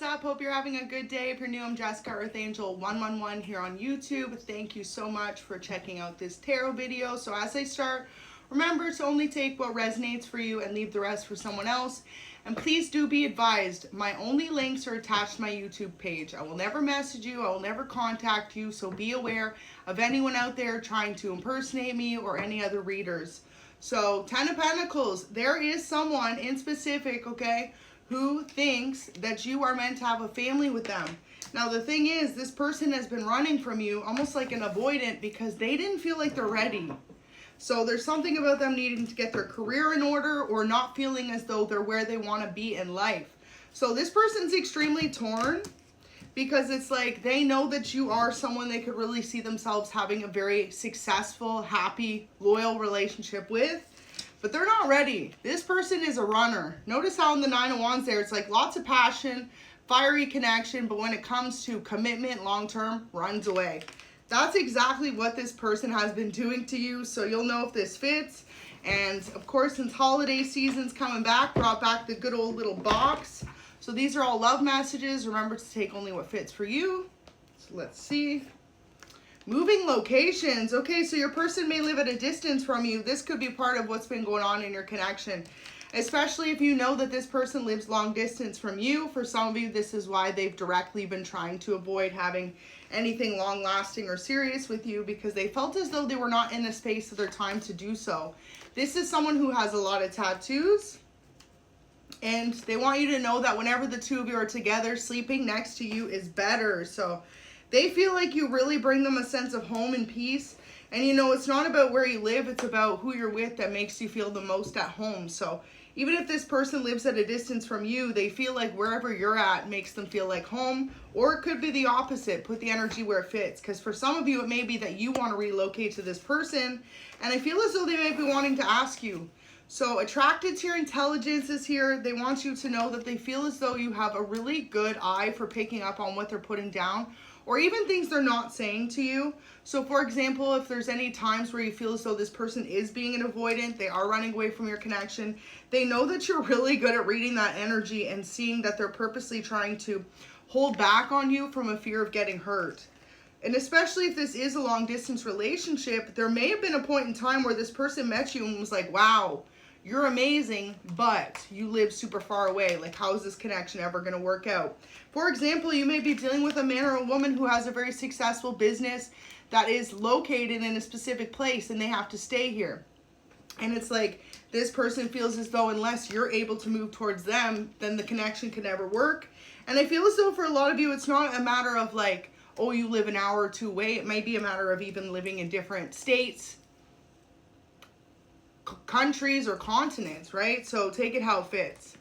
what's up? Hope you're having a good day. If you're new, I'm Jessica, Earth Angel 111 here on YouTube. Thank you so much for checking out this tarot video. So as I start, remember to only take what resonates for you and leave the rest for someone else. And please do be advised, my only links are attached to my YouTube page. I will never message you, I will never contact you, so be aware of anyone out there trying to impersonate me or any other readers. So, Ten of Pentacles, there is someone in specific, okay, who thinks that you are meant to have a family with them. Now, the thing is, this person has been running from you almost like an avoidant because they didn't feel like they're ready. So there's something about them needing to get their career in order or not feeling as though they're where they want to be in life. So this person's extremely torn because it's like they know that you are someone they could really see themselves having a very successful, happy, loyal relationship with, but they're not ready. This person is a runner. Notice how in the Nine of Wands there, it's like lots of passion, fiery connection, but when it comes to commitment, long-term, runs away. That's exactly what this person has been doing to you, so you'll know if this fits. And of course, since holiday season's coming back, brought back the good old little box. So these are all love messages. Remember to take only what fits for you. So let's see. Moving locations. Okay, so your person may live at a distance from you. This could be part of what's been going on in your connection, especially if you know that this person lives long distance from you. For some of you, this is why they've directly been trying to avoid having anything long lasting or serious with you because they felt as though they were not in the space of their time to do so. This is someone who has a lot of tattoos, and they want you to know that whenever the two of you are together, sleeping next to you is better. So they feel like you really bring them a sense of home and peace. And you know, it's not about where you live, it's about who you're with that makes you feel the most at home. So even if this person lives at a distance from you, they feel like wherever you're at makes them feel like home. Or it could be the opposite. Put the energy where it fits. Because for some of you, it may be that you want to relocate to this person. And I feel as though they may be wanting to ask you. So attracted to your intelligence is here. They want you to know that they feel as though you have a really good eye for picking up on what they're putting down, or even things they're not saying to you. So for example, if there's any times where you feel as though this person is being an avoidant, they are running away from your connection, they know that you're really good at reading that energy and seeing that they're purposely trying to hold back on you from a fear of getting hurt. And especially if this is a long distance relationship, there may have been a point in time where this person met you and was like, wow, you're amazing, but you live super far away. Like, how is this connection ever going to work out? For example, you may be dealing with a man or a woman who has a very successful business that is located in a specific place and they have to stay here. And it's like this person feels as though unless you're able to move towards them, then the connection can never work. And I feel as though for a lot of you, it's not a matter of like, oh, you live an hour or two away. It may be a matter of even living in different states, countries, or continents, right? So take it how it fits.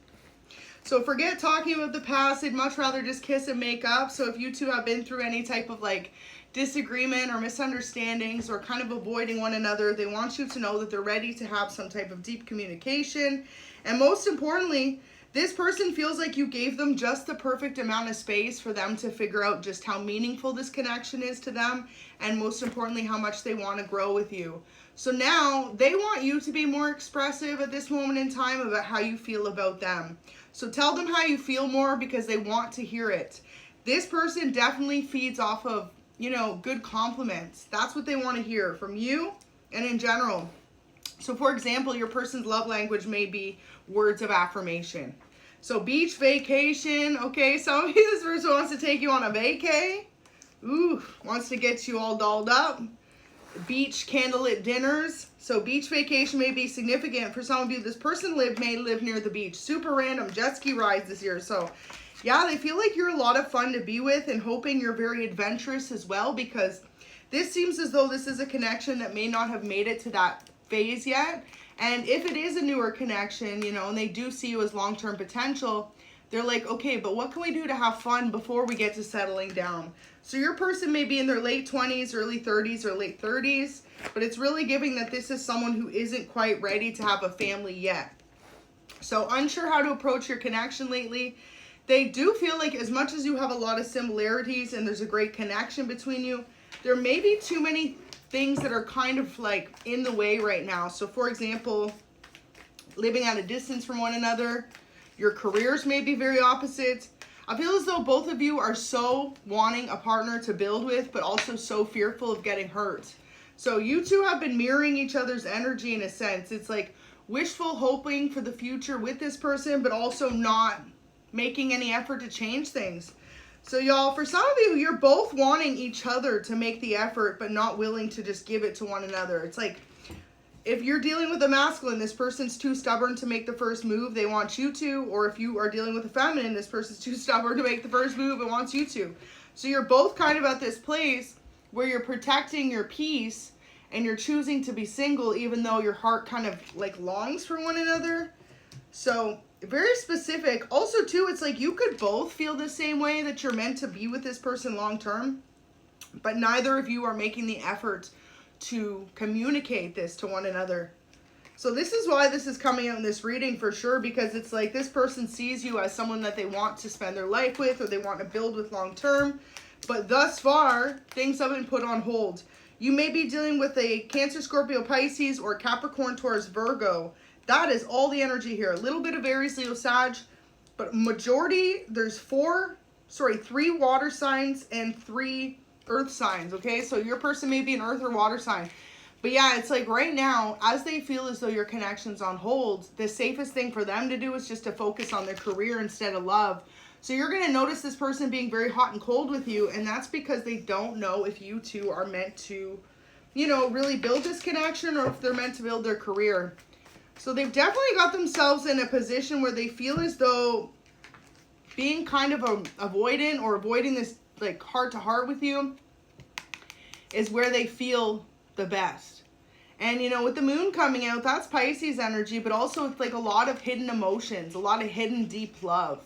So forget talking about the past. I'd much rather just kiss and make up. So if you two have been through any type of like disagreement or misunderstandings or kind of avoiding one another, they want you to know that they're ready to have some type of deep communication. And most importantly, this person feels like you gave them just the perfect amount of space for them to figure out just how meaningful this connection is to them, and most importantly, how much they want to grow with you. So now they want you to be more expressive at this moment in time about how you feel about them. So tell them how you feel more because they want to hear it. This person definitely feeds off of, you know, good compliments. That's what they want to hear from you and in general. So for example, your person's love language may be words of affirmation. So beach vacation, okay, some of you, this person wants to take you on a vacay. Ooh, wants to get you all dolled up. Beach candlelit dinners. So beach vacation may be significant for some of you. This person may live near the beach. Super random jet ski rides this year. So yeah, they feel like you're a lot of fun to be with and hoping you're very adventurous as well, because this seems as though this is a connection that may not have made it to that phase yet. And if it is a newer connection, you know, and they do see you as long-term potential, they're like, okay, but what can we do to have fun before we get to settling down? So your person may be in their late 20s, early 30s, or late 30s, but it's really giving that this is someone who isn't quite ready to have a family yet. So unsure how to approach your connection lately. They do feel like as much as you have a lot of similarities and there's a great connection between you, there may be too many things that are kind of like in the way right now. So for example, living at a distance from one another, your careers may be very opposite. I feel as though both of you are so wanting a partner to build with, but also so fearful of getting hurt. So you two have been mirroring each other's energy in a sense. It's like wishful hoping for the future with this person, but also not making any effort to change things. So y'all, for some of you, you're both wanting each other to make the effort, but not willing to just give it to one another. It's like, if you're dealing with a masculine, this person's too stubborn to make the first move, they want you to. Or if you are dealing with a feminine, this person's too stubborn to make the first move and wants you to. So you're both kind of at this place where you're protecting your peace and you're choosing to be single, even though your heart kind of like longs for one another. So very specific. Also too, it's like you could both feel the same way, that you're meant to be with this person long term, but neither of you are making the effort to communicate this to one another. So this is why this is coming out in this reading for sure, because it's like this person sees you as someone that they want to spend their life with, or they want to build with long term, but thus far things have been put on hold. You may be dealing with a Cancer, Scorpio, Pisces, or Capricorn, Taurus, Virgo. That is all the energy here. A little bit of Aries, Leo, Sag, but majority, there's three water signs and 3 earth signs, okay? So your person may be an earth or water sign. But yeah, it's like right now, as they feel as though your connection's on hold, the safest thing for them to do is just to focus on their career instead of love. So you're going to notice this person being very hot and cold with you, and that's because they don't know if you two are meant to, you know, really build this connection, or if they're meant to build their career. So they've definitely got themselves in a position where they feel as though being kind of avoidant or avoiding this like heart to heart with you is where they feel the best. And you know, with the moon coming out, that's Pisces energy, but also it's like a lot of hidden emotions, a lot of hidden deep love.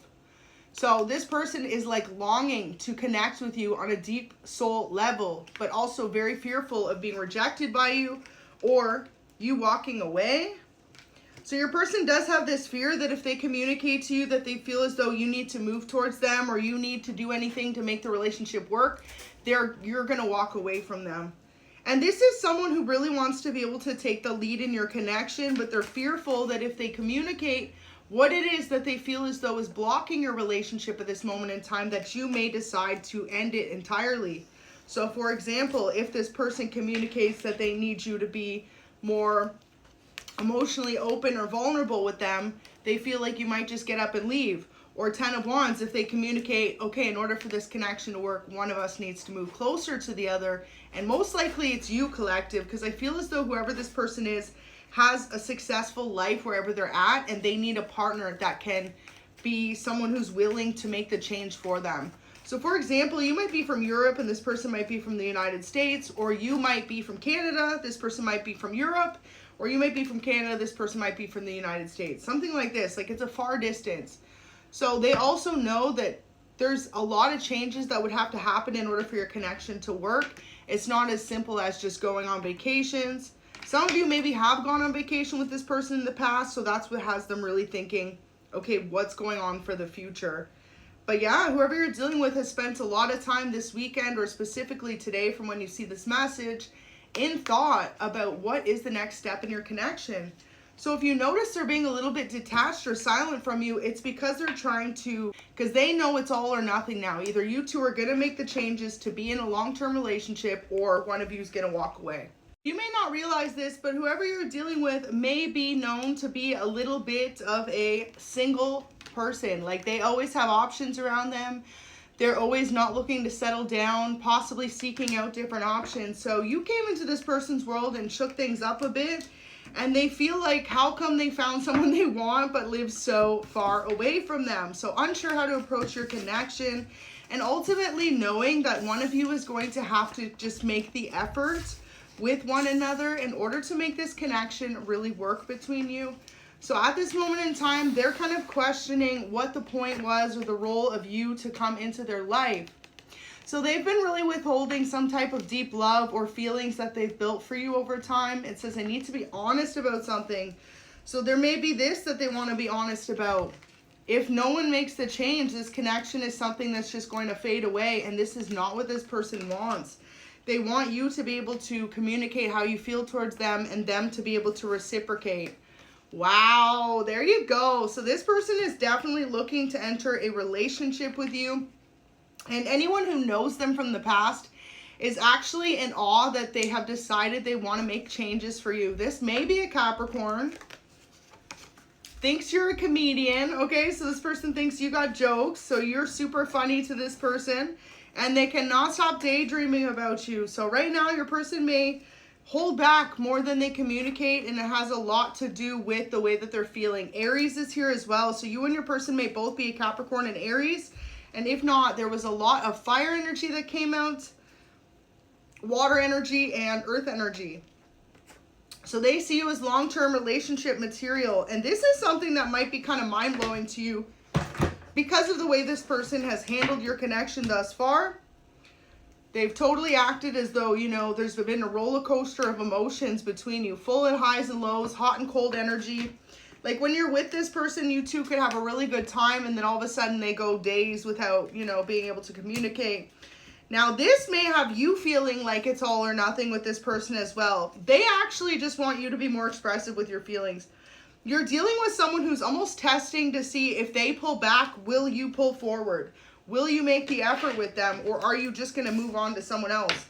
So this person is like longing to connect with you on a deep soul level, but also very fearful of being rejected by you or you walking away. So your person does have this fear that if they communicate to you that they feel as though you need to move towards them, or you need to do anything to make the relationship work, you're going to walk away from them. And this is someone who really wants to be able to take the lead in your connection, but they're fearful that if they communicate what it is that they feel as though is blocking your relationship at this moment in time, that you may decide to end it entirely. So for example, if this person communicates that they need you to be more emotionally open or vulnerable with them, they feel like you might just get up and leave. Or 10 of Wands, if they communicate, okay, in order for this connection to work, one of us needs to move closer to the other, and most likely it's you, collective, because I feel as though whoever this person is has a successful life wherever they're at, and they need a partner that can be someone who's willing to make the change for them. So for example, you might be from Europe and this person might be from the United States, or you might be from Canada, this person might be from Europe, or you might be from Canada, this person might be from the United States. Something like this, like it's a far distance. So they also know that there's a lot of changes that would have to happen in order for your connection to work. It's not as simple as just going on vacations. Some of you maybe have gone on vacation with this person in the past, so that's what has them really thinking, okay, what's going on for the future? But yeah, whoever you're dealing with has spent a lot of time this weekend, or specifically today from when you see this message, in thought about what is the next step in your connection. So if you notice they're being a little bit detached or silent from you, it's because they're trying to, because they know it's all or nothing now. Either you two are going to make the changes to be in a long-term relationship, or one of you is going to walk away. You may not realize this, but whoever you're dealing with may be known to be a little bit of a single person. Like they always have options around them. They're always not looking to settle down, possibly seeking out different options. So you came into this person's world and shook things up a bit, and they feel like, how come they found someone they want but live so far away from them? So unsure how to approach your connection, and ultimately knowing that one of you is going to have to just make the effort with one another in order to make this connection really work between you. So at this moment in time, they're kind of questioning what the point was, or the role of you to come into their life. So they've been really withholding some type of deep love or feelings that they've built for you over time. It says I need to be honest about something. So there may be this that they want to be honest about. If no one makes the change, this connection is something that's just going to fade away, and this is not what this person wants. They want you to be able to communicate how you feel towards them, and them to be able to reciprocate. Wow, there you go. So this person is definitely looking to enter a relationship with you. And anyone who knows them from the past is actually in awe that they have decided they want to make changes for you. This may be a Capricorn. Thinks you're a comedian, okay? So this person thinks you got jokes, so you're super funny to this person, and they cannot stop daydreaming about you. So right now, your person may hold back more than they communicate, and it has a lot to do with the way that they're feeling. Aries is here as well, so you and your person may both be a Capricorn and Aries, and if not, there was a lot of fire energy that came out, water energy, and earth energy. So they see you as long-term relationship material. And this is something that might be kind of mind-blowing to you because of the way this person has handled your connection thus far. They've totally acted as though, you know, there's been a roller coaster of emotions between you. Full of highs and lows, hot and cold energy. Like when you're with this person, you two could have a really good time, and then all of a sudden they go days without, you know, being able to communicate. Now, this may have you feeling like it's all or nothing with this person as well. They actually just want you to be more expressive with your feelings. You're dealing with someone who's almost testing to see if they pull back, will you pull forward? Will you make the effort with them, or are you just going to move on to someone else?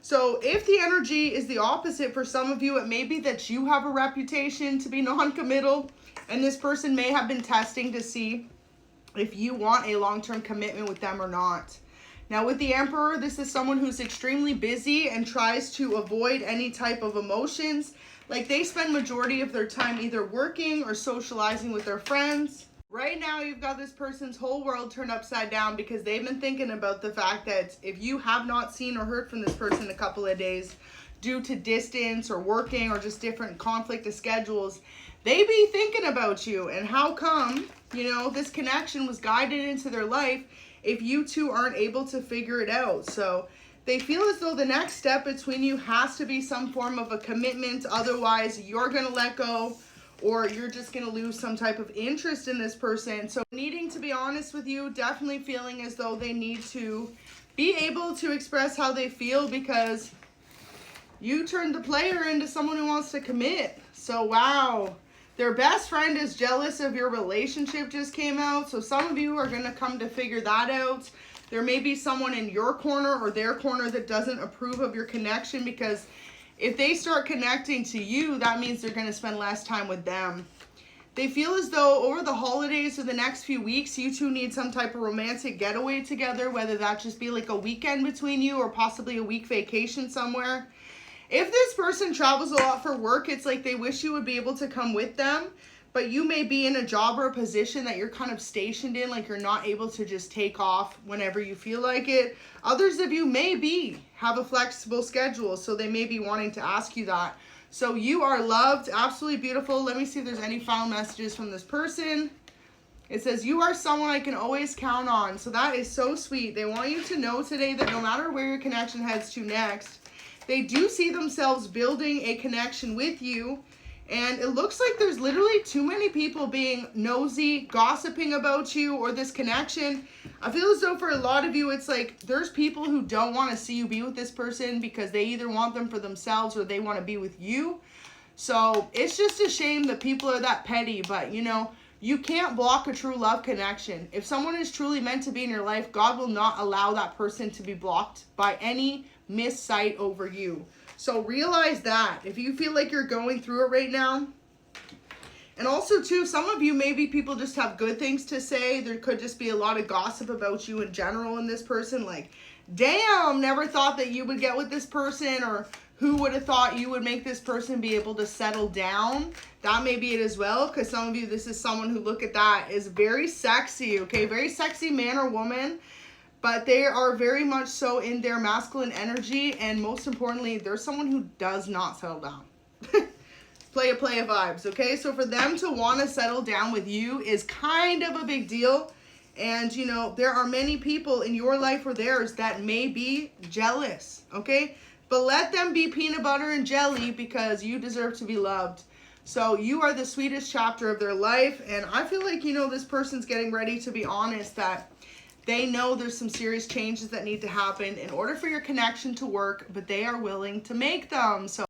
So if the energy is the opposite for some of you, it may be that you have a reputation to be non-committal, and this person may have been testing to see if you want a long-term commitment with them or not. Now with the Emperor, this is someone who's extremely busy and tries to avoid any type of emotions. Like they spend majority of their time either working or socializing with their friends. Right now, you've got this person's whole world turned upside down because they've been thinking about the fact that if you have not seen or heard from this person in a couple of days due to distance or working or just different conflict of schedules, they be thinking about you and how come, you know, this connection was guided into their life if you two aren't able to figure it out. So they feel as though the next step between you has to be some form of a commitment. Otherwise, you're going to let go or you're just going to lose some type of interest in this person. So needing to be honest with you, definitely feeling as though they need to be able to express how they feel because you turned the player into someone who wants to commit. So wow. Their best friend is jealous of your relationship just came out. So some of you are going to come to figure that out. There may be someone in your corner or their corner that doesn't approve of your connection because if they start connecting to you, that means they're going to spend less time with them. They feel as though over the holidays or the next few weeks, you two need some type of romantic getaway together, whether that just be like a weekend between you or possibly a week vacation somewhere. If this person travels a lot for work, it's like they wish you would be able to come with them, but you may be in a job or a position that you're kind of stationed in, like you're not able to just take off whenever you feel like it. Others of you may have a flexible schedule, so they may be wanting to ask you that. So you are loved, absolutely beautiful. Let me see if there's any final messages from this person. It says, you are someone I can always count on. So that is so sweet. They want you to know today that no matter where your connection heads to next, they do see themselves building a connection with you. And it looks like there's literally too many people being nosy, gossiping about you or this connection. I feel as though for a lot of you, it's like there's people who don't want to see you be with this person because they either want them for themselves or they want to be with you. So it's just a shame that people are that petty, but you know, you can't block a true love connection. If someone is truly meant to be in your life, God will not allow that person to be blocked by any missed sight over you. So realize that if you feel like you're going through it right now. And also too, some of you, maybe people just have good things to say. There could just be a lot of gossip about you in general in this person. Like, damn, never thought that you would get with this person, or who would have thought you would make this person be able to settle down. That may be it as well, because some of you, this is someone who, look at that, is very sexy, okay? Very sexy man or woman. But they are very much so in their masculine energy. And most importantly, they're someone who does not settle down. Playa vibes, okay? So for them to want to settle down with you is kind of a big deal. And, you know, there are many people in your life or theirs that may be jealous, okay? But let them be peanut butter and jelly because you deserve to be loved. So you are the sweetest chapter of their life. And I feel like, you know, this person's getting ready to be honest that they know there's some serious changes that need to happen in order for your connection to work, but they are willing to make them. So